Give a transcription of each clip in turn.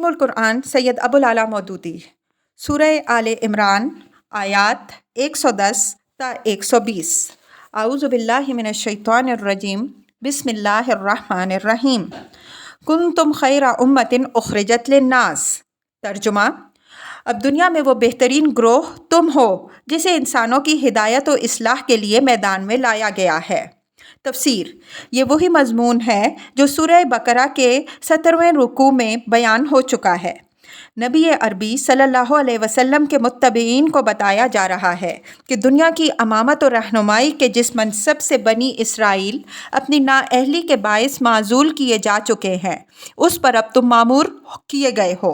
ترجمہ القرآن سید ابو العلا مودودی، سورہ آل عمران، آیات 110 تا 120۔ اعوذ باللہ من الشیطان الرجیم، بسم اللہ الرحمن الرحیم۔ کنتم خیر امۃ اخرجت للناس۔ ترجمہ: اب دنیا میں وہ بہترین گروہ تم ہو جسے انسانوں کی ہدایت و اصلاح کے لیے میدان میں لایا گیا ہے۔ تفسیر: یہ وہی مضمون ہے جو سورہ بقرہ کے 17ویں رکوع میں بیان ہو چکا ہے۔ نبی عربی صلی اللہ علیہ وسلم کے متبعین کو بتایا جا رہا ہے کہ دنیا کی امامت و رہنمائی کے جس منصب سے بنی اسرائیل اپنی نااہلی کے باعث معزول کیے جا چکے ہیں، اس پر اب تم مامور کیے گئے ہو،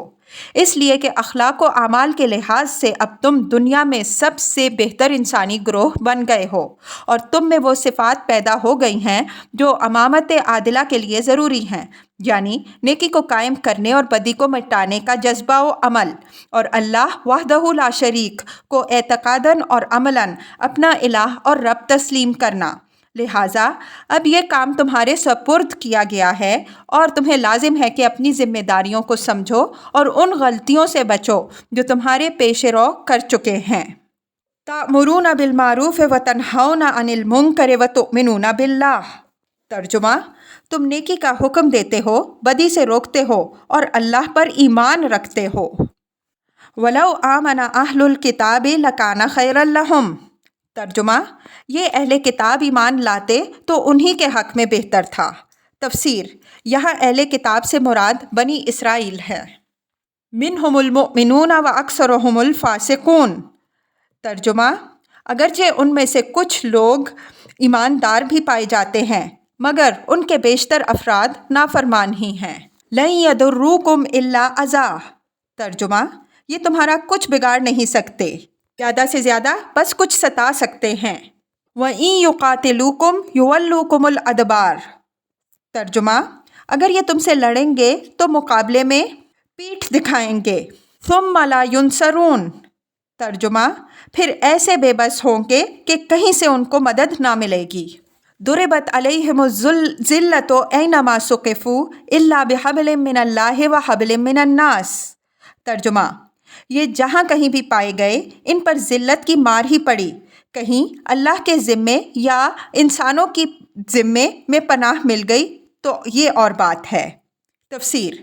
اس لیے کہ اخلاق و اعمال کے لحاظ سے اب تم دنیا میں سب سے بہتر انسانی گروہ بن گئے ہو، اور تم میں وہ صفات پیدا ہو گئی ہیں جو امامت عادلہ کے لیے ضروری ہیں، یعنی نیکی کو قائم کرنے اور بدی کو مٹانے کا جذبہ و عمل، اور اللہ وحدہ لا شریک کو اعتقاداً اور عملاً اپنا الہ اور رب تسلیم کرنا۔ لہٰذا اب یہ کام تمہارے سپرد کیا گیا ہے اور تمہیں لازم ہے کہ اپنی ذمہ داریوں کو سمجھو اور ان غلطیوں سے بچو جو تمہارے پیش رو کر چکے ہیں۔ تأمرون بالمعروف وتنہون عن المنکر وتؤمنون باللہ۔ ترجمہ: تم نیکی کا حکم دیتے ہو، بدی سے روکتے ہو اور اللہ پر ایمان رکھتے ہو۔ وَلَوْ آمَنَ أَهْلُ الْكِتَابِ لَكَانَ خَيْرًا لَهُمْ۔ ترجمہ: یہ اہل کتاب ایمان لاتے تو انہی کے حق میں بہتر تھا۔ تفسیر: یہاں اہل کتاب سے مراد بنی اسرائیل ہے۔ منہم المؤمنون واکثرہم الفاسقون۔ ترجمہ: اگرچہ ان میں سے کچھ لوگ ایماندار بھی پائے جاتے ہیں مگر ان کے بیشتر افراد نافرمان ہی ہیں۔ لن یضروکم الا اذی۔ ترجمہ: یہ تمہارا کچھ بگاڑ نہیں سکتے، زیادہ سے زیادہ بس کچھ ستا سکتے ہیں۔ وَإِن يُقَاتِلُوكُمْ يُوَلُّوكُمُ الْأَدْبَارَ۔ ترجمہ: اگر یہ تم سے لڑیں گے تو مقابلے میں پیٹھ دکھائیں گے۔ ثُمَّ لَا يُنصَرُونَ۔ ترجمہ: پھر ایسے بے بس ہوں گے کہ کہیں سے ان کو مدد نہ ملے گی۔ ضُرِبَتْ عَلَيْهِمُ الذِّلَّةُ أَيْنَمَا ثُقِفُوا إِلَّا بِحَبْلٍ مِّنَ اللَّهِ وَحَبْلٍ مِّنَ النَّاسِ۔ ترجمہ: یہ جہاں کہیں بھی پائے گئے ان پر ذلت کی مار ہی پڑی، کہیں اللہ کے ذمے یا انسانوں کی ذمے میں پناہ مل گئی تو یہ اور بات ہے۔ تفسیر: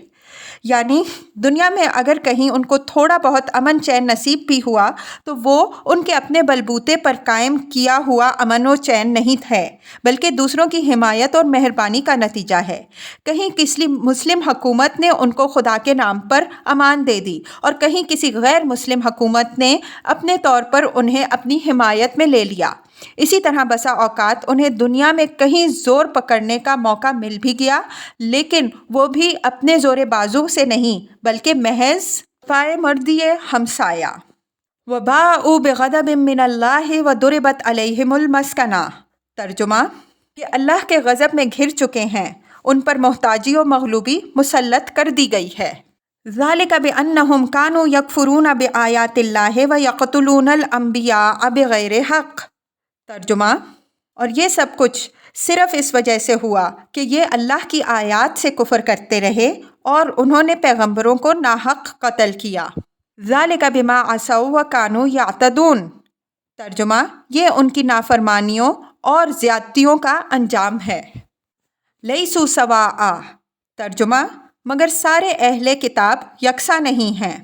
یعنی دنیا میں اگر کہیں ان کو تھوڑا بہت امن چین نصیب بھی ہوا تو وہ ان کے اپنے بلبوتے پر قائم کیا ہوا امن و چین نہیں ہے، بلکہ دوسروں کی حمایت اور مہربانی کا نتیجہ ہے۔ کہیں کسی مسلم حکومت نے ان کو خدا کے نام پر امان دے دی اور کہیں کسی غیر مسلم حکومت نے اپنے طور پر انہیں اپنی حمایت میں لے لیا۔ اسی طرح بسا اوقات انہیں دنیا میں کہیں زور پکڑنے کا موقع مل بھی گیا، لیکن وہ بھی اپنے زور بازو سے نہیں بلکہ محض پائے مردی ہمسایہ۔ وَبَاءُوا بِغَضَبٍ مِّنَ اللَّهِ وَضُرِبَتْ عَلَيْهِمُ الْمَسْكَنَةُ۔ ترجمہ: کہ اللہ کے غضب میں گھر چکے ہیں، ان پر محتاجی و مغلوبی مسلط کر دی گئی ہے۔ ذَلِكَ بِأَنَّهُمْ كَانُوا يَكْفُرُونَ بِآيَاتِ اللَّهِ وَيَقْتُلُونَ الْأَنبِيَاءَ بِغَيْرِ حَقٍّ۔ ترجمہ: اور یہ سب کچھ صرف اس وجہ سے ہوا کہ یہ اللہ کی آیات سے کفر کرتے رہے اور انہوں نے پیغمبروں کو ناحق قتل کیا۔ ذَلِكَ بِمَا عَصَوْا وَكَانُوا يَعْتَدُونَ۔ ترجمہ: یہ ان کی نافرمانیوں اور زیادتیوں کا انجام ہے۔ لَيْسُوا سَوَاءً۔ ترجمہ: مگر سارے اہل کتاب یکساں نہیں ہیں۔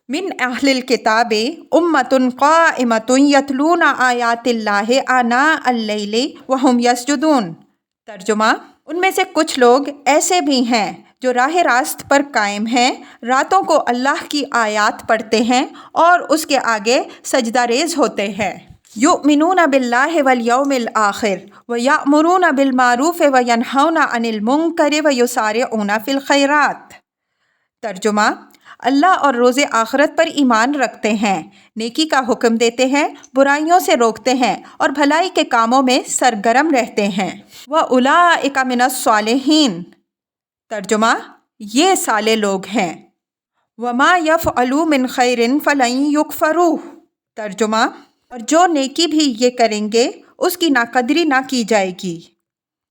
من اہل الکتاب امۃ قائمۃ یتلون آیات اللہ آناء اللیل وہم یسجدون۔ ترجمہ: ان میں سے کچھ لوگ ایسے بھی ہیں جو راہ راست پر قائم ہیں، راتوں کو اللہ کی آیات پڑھتے ہیں اور اس کے آگے سجدہ ریز ہوتے ہیں۔ یؤمنون باللہ والیوم الآخر ویأمرون بالمعروف وینہون عن المنکر ویسارعون فی الخیرات۔ ترجمہ: اللہ اور روز آخرت پر ایمان رکھتے ہیں، نیکی کا حکم دیتے ہیں، برائیوں سے روکتے ہیں اور بھلائی کے کاموں میں سرگرم رہتے ہیں۔ وَأُولَئِکَ مِنَ الصَّالِحِینَ۔ ترجمہ: یہ صالح لوگ ہیں۔ وَمَا يَفْعَلُوا مِنْ خَيْرٍ فَلَن يُكْفَرُوهُ۔ ترجمہ: اور جو نیکی بھی یہ کریں گے اس کی ناقدری نہ کی جائے گی۔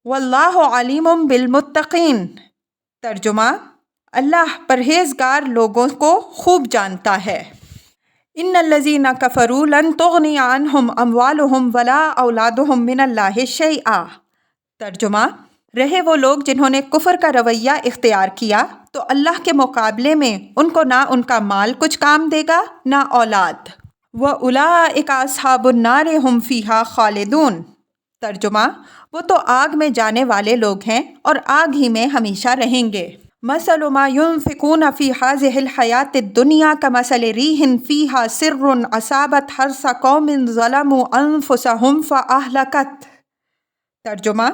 وَاللَّهُ عَلِيمٌ بِالْمُتَّقِينَ۔ ترجمہ: اللہ پرہیزگار لوگوں کو خوب جانتا ہے۔ ان الذین کفروا لن تغنی عنہم اموالہم ولا اولادہم من اللہ شیئا۔ ترجمہ: رہے وہ لوگ جنہوں نے کفر کا رویہ اختیار کیا تو اللہ کے مقابلے میں ان کو نہ ان کا مال کچھ کام دے گا نہ اولاد۔ وَأُولَٰئِکَ أَصْحَابُ النَّارِ هُمْ فِيهَا خَالِدُونَ۔ ترجمہ: وہ تو آگ میں جانے والے لوگ ہیں اور آگ ہی میں ہمیشہ رہیں گے۔ مَثَلُ مَا يُنْفِقُونَ فِي هَٰذِهِ الْحَيَاةِ الدُّنْيَا كَمَثَلِ رِيحٍ فِيهَا سِرٌّ أَصَابَتْ حَرْثَ قَوْمٍ ظَلَمُوا أَنفُسَهُمْ فَأَهْلَكَتْهُ۔ ترجمہ: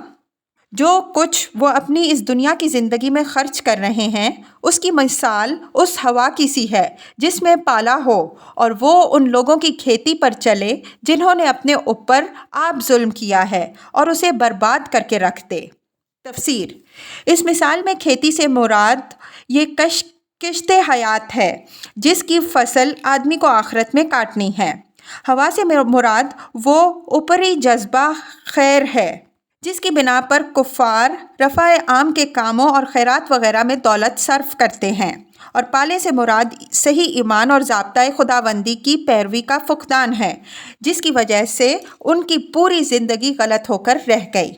جو کچھ وہ اپنی اس دنیا کی زندگی میں خرچ کر رہے ہیں اس کی مثال اس ہوا کی سی ہے جس میں پالا ہو اور وہ ان لوگوں کی کھیتی پر چلے جنہوں نے اپنے اوپر آپ ظلم کیا ہے اور اسے برباد کر کے رکھ دے۔ تفسیر: اس مثال میں کھیتی سے مراد یہ کشت حیات ہے جس کی فصل آدمی کو آخرت میں کاٹنی ہے۔ ہوا سے مراد وہ اوپری جذبہ خیر ہے جس کی بنا پر کفار رفع عام کے کاموں اور خیرات وغیرہ میں دولت صرف کرتے ہیں، اور پالے سے مراد صحیح ایمان اور ضابطۂ خداوندی کی پیروی کا فقدان ہے جس کی وجہ سے ان کی پوری زندگی غلط ہو کر رہ گئی۔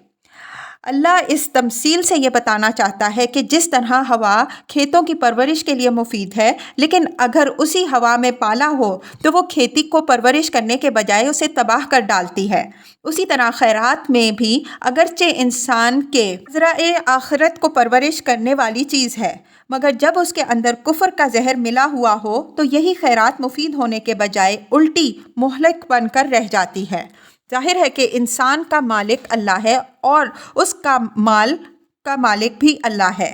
اللہ اس تمثیل سے یہ بتانا چاہتا ہے کہ جس طرح ہوا کھیتوں کی پرورش کے لیے مفید ہے، لیکن اگر اسی ہوا میں پالا ہو تو وہ کھیتی کو پرورش کرنے کے بجائے اسے تباہ کر ڈالتی ہے، اسی طرح خیرات میں بھی اگرچہ انسان کے مزرعِ آخرت کو پرورش کرنے والی چیز ہے، مگر جب اس کے اندر کفر کا زہر ملا ہوا ہو تو یہی خیرات مفید ہونے کے بجائے الٹی مہلک بن کر رہ جاتی ہے۔ ظاہر ہے کہ انسان کا مالک اللہ ہے اور اس کا مال کا مالک بھی اللہ ہے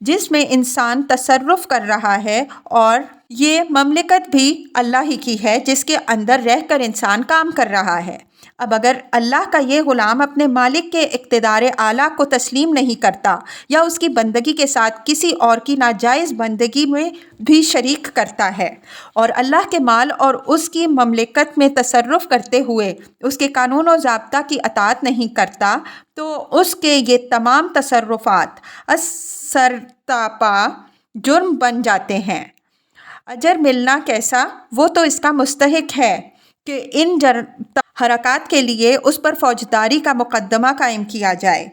جس میں انسان تصرف کر رہا ہے، اور یہ مملکت بھی اللہ ہی کی ہے جس کے اندر رہ کر انسان کام کر رہا ہے۔ اب اگر اللہ کا یہ غلام اپنے مالک کے اقتدار اعلیٰ کو تسلیم نہیں کرتا یا اس کی بندگی کے ساتھ کسی اور کی ناجائز بندگی میں بھی شریک کرتا ہے اور اللہ کے مال اور اس کی مملکت میں تصرف کرتے ہوئے اس کے قانون و ضابطہ کی اطاعت نہیں کرتا، تو اس کے یہ تمام تصرفات سرتاپا جرم بن جاتے ہیں۔ اجر ملنا کیسا؟ وہ تو اس کا مستحق ہے کہ ان حرکات کے لیے اس پر فوجداری کا مقدمہ قائم کیا جائے۔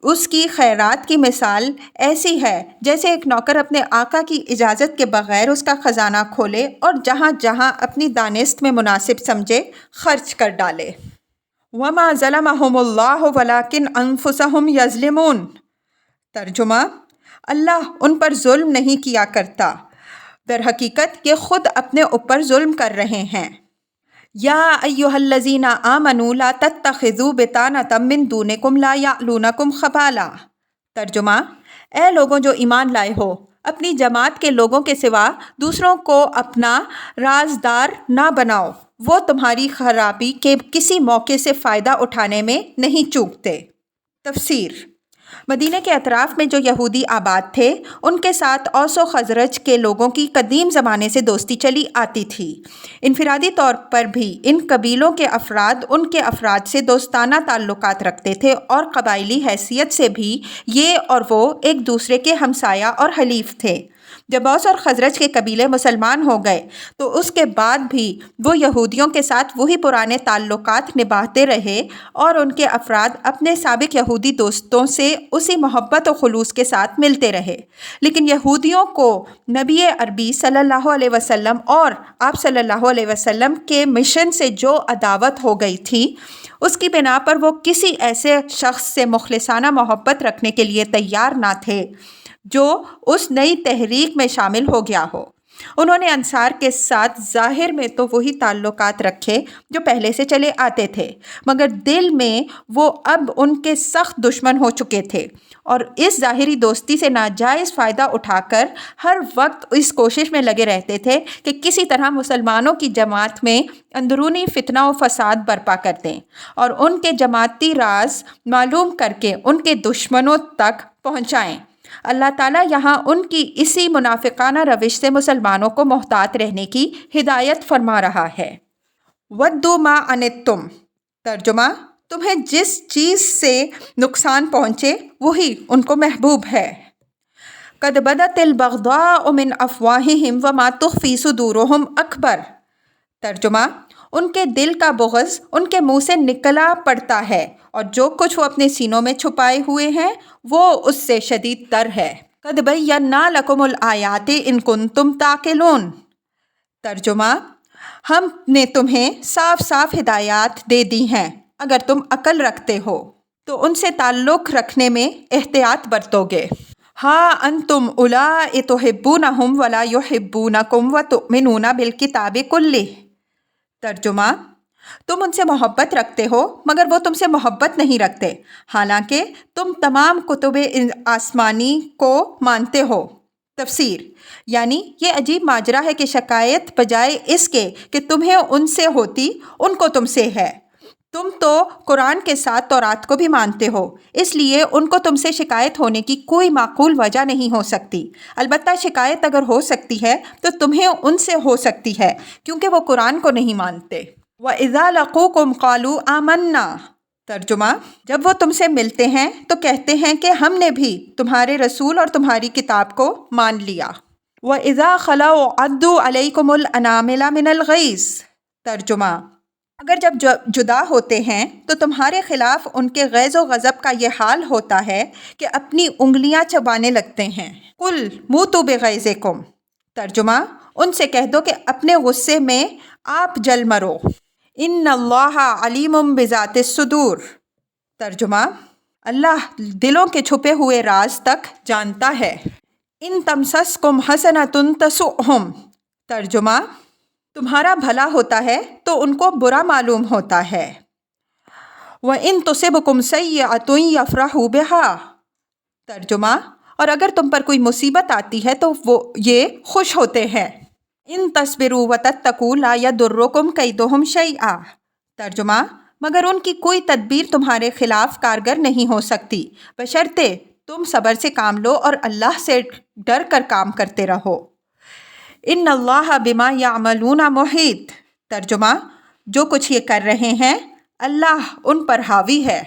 اس کی خیرات کی مثال ایسی ہے جیسے ایک نوکر اپنے آقا کی اجازت کے بغیر اس کا خزانہ کھولے اور جہاں جہاں اپنی دانست میں مناسب سمجھے خرچ کر ڈالے۔ وَمَا ظَلَمَهُمُ اللَّهُ وَلَٰكِنْ أَنفُسَهُمْ يَظْلِمُونَ۔ ترجمہ: اللہ ان پر ظلم نہیں کیا کرتا، در حقیقت یہ خود اپنے اوپر ظلم کر رہے ہیں۔ یا ایھا الذین آمنوا لا تتخذوا بطانۃ من دونکم لا یعلونکم خبالا۔ ترجمہ: اے لوگوں جو ایمان لائے ہو، اپنی جماعت کے لوگوں کے سوا دوسروں کو اپنا رازدار نہ بناؤ، وہ تمہاری خرابی کے کسی موقع سے فائدہ اٹھانے میں نہیں چوکتے۔ تفسیر: مدینہ کے اطراف میں جو یہودی آباد تھے ان کے ساتھ اوس و خزرج کے لوگوں کی قدیم زمانے سے دوستی چلی آتی تھی۔ انفرادی طور پر بھی ان قبیلوں کے افراد ان کے افراد سے دوستانہ تعلقات رکھتے تھے اور قبائلی حیثیت سے بھی یہ اور وہ ایک دوسرے کے ہمسایہ اور حلیف تھے۔ جب اوس اور خزرج کے قبیلے مسلمان ہو گئے تو اس کے بعد بھی وہ یہودیوں کے ساتھ وہی پرانے تعلقات نبھاتے رہے اور ان کے افراد اپنے سابق یہودی دوستوں سے اسی محبت و خلوص کے ساتھ ملتے رہے، لیکن یہودیوں کو نبی عربی صلی اللہ علیہ وسلم اور آپ صلی اللہ علیہ وسلم کے مشن سے جو عداوت ہو گئی تھی اس کی بنا پر وہ کسی ایسے شخص سے مخلصانہ محبت رکھنے کے لیے تیار نہ تھے جو اس نئی تحریک میں شامل ہو گیا ہو۔ انہوں نے انصار کے ساتھ ظاہر میں تو وہی تعلقات رکھے جو پہلے سے چلے آتے تھے، مگر دل میں وہ اب ان کے سخت دشمن ہو چکے تھے اور اس ظاہری دوستی سے ناجائز فائدہ اٹھا کر ہر وقت اس کوشش میں لگے رہتے تھے کہ کسی طرح مسلمانوں کی جماعت میں اندرونی فتنہ و فساد برپا کر دیں اور ان کے جماعتی راز معلوم کر کے ان کے دشمنوں تک پہنچائیں۔ اللہ تعالیٰ یہاں ان کی اسی منافقانہ روش سے مسلمانوں کو محتاط رہنے کی ہدایت فرما رہا ہے۔ وَدُّوا مَا عَنِتُّمْ۔ ترجمہ: تمہیں جس چیز سے نقصان پہنچے وہی ان کو محبوب ہے۔ قد بدت البغضاء من افواہہم وما تخفی صدورہم اکبر۔ ترجمہ: ان کے دل کا بغض ان کے منہ سے نکلا پڑتا ہے اور جو کچھ وہ اپنے سینوں میں چھپائے ہوئے ہیں وہ اس سے شدید تر ہے۔ قد بینا لکم الآیات ان کنتم تعقلون۔ ترجمہ: ہم نے تمہیں صاف صاف ہدایات دے دی ہیں، اگر تم عقل رکھتے ہو تو ان سے تعلق رکھنے میں احتیاط برتو گے۔ ہاں انتم اولائی تحبونہم ولا یحبونکم وتؤمنون بالکتاب کلہ۔ ترجمہ: تم ان سے محبت رکھتے ہو مگر وہ تم سے محبت نہیں رکھتے، حالانکہ تم تمام کتب آسمانی کو مانتے ہو۔ تفسیر: یعنی یہ عجیب ماجرا ہے کہ شکایت بجائے اس کے کہ تمہیں ان سے ہوتی، ان کو تم سے ہے۔ تم تو قرآن کے ساتھ تورات کو بھی مانتے ہو، اس لیے ان کو تم سے شکایت ہونے کی کوئی معقول وجہ نہیں ہو سکتی۔ البتہ شکایت اگر ہو سکتی ہے تو تمہیں ان سے ہو سکتی ہے کیونکہ وہ قرآن کو نہیں مانتے۔ وَإِذَا لَقُوكُمْ قَالُوا آمَنَّا۔ ترجمہ: جب وہ تم سے ملتے ہیں تو کہتے ہیں کہ ہم نے بھی تمہارے رسول اور تمہاری کتاب کو مان لیا۔ وَإِذَا خَلَوْا عَضُّوا عَلَيْكُمُ الْأَنَامِلَ مِنَ الْغَيْظِ۔ ترجمہ: اگر جب جدا ہوتے ہیں تو تمہارے خلاف ان کے غیظ و غضب کا یہ حال ہوتا ہے کہ اپنی انگلیاں چبانے لگتے ہیں۔ قُلْ مُوتُوا بِغَیظِکُمْ۔ ترجمہ: ان سے کہہ دو کہ اپنے غصے میں آپ جل مرو۔ ان اللہ علیم بذات الصدور۔ ترجمہ: اللہ دلوں کے چھپے ہوئے راز تک جانتا ہے۔ ان تمسسکم حسنۃ تسؤہم۔ ترجمہ: تمہارا بھلا ہوتا ہے تو ان کو برا معلوم ہوتا ہے۔ وَإِن تُصِبْكُمْ سَیِّئَةٌ یفرحوا بِہَا۔ ترجمہ: اور اگر تم پر کوئی مصیبت آتی ہے تو وہ یہ خوش ہوتے ہیں۔ ان تصبروا وتتقوا لا یضرکم کیدہم شیئا۔ ترجمہ: مگر ان کی کوئی تدبیر تمہارے خلاف کارگر نہیں ہو سکتی بشرطے تم صبر سے کام لو اور اللہ سے ڈر کر کام کرتے رہو۔ ان اللہ بما یعملون محیط۔ ترجمہ: جو کچھ یہ کر رہے ہیں اللہ ان پر حاوی ہے۔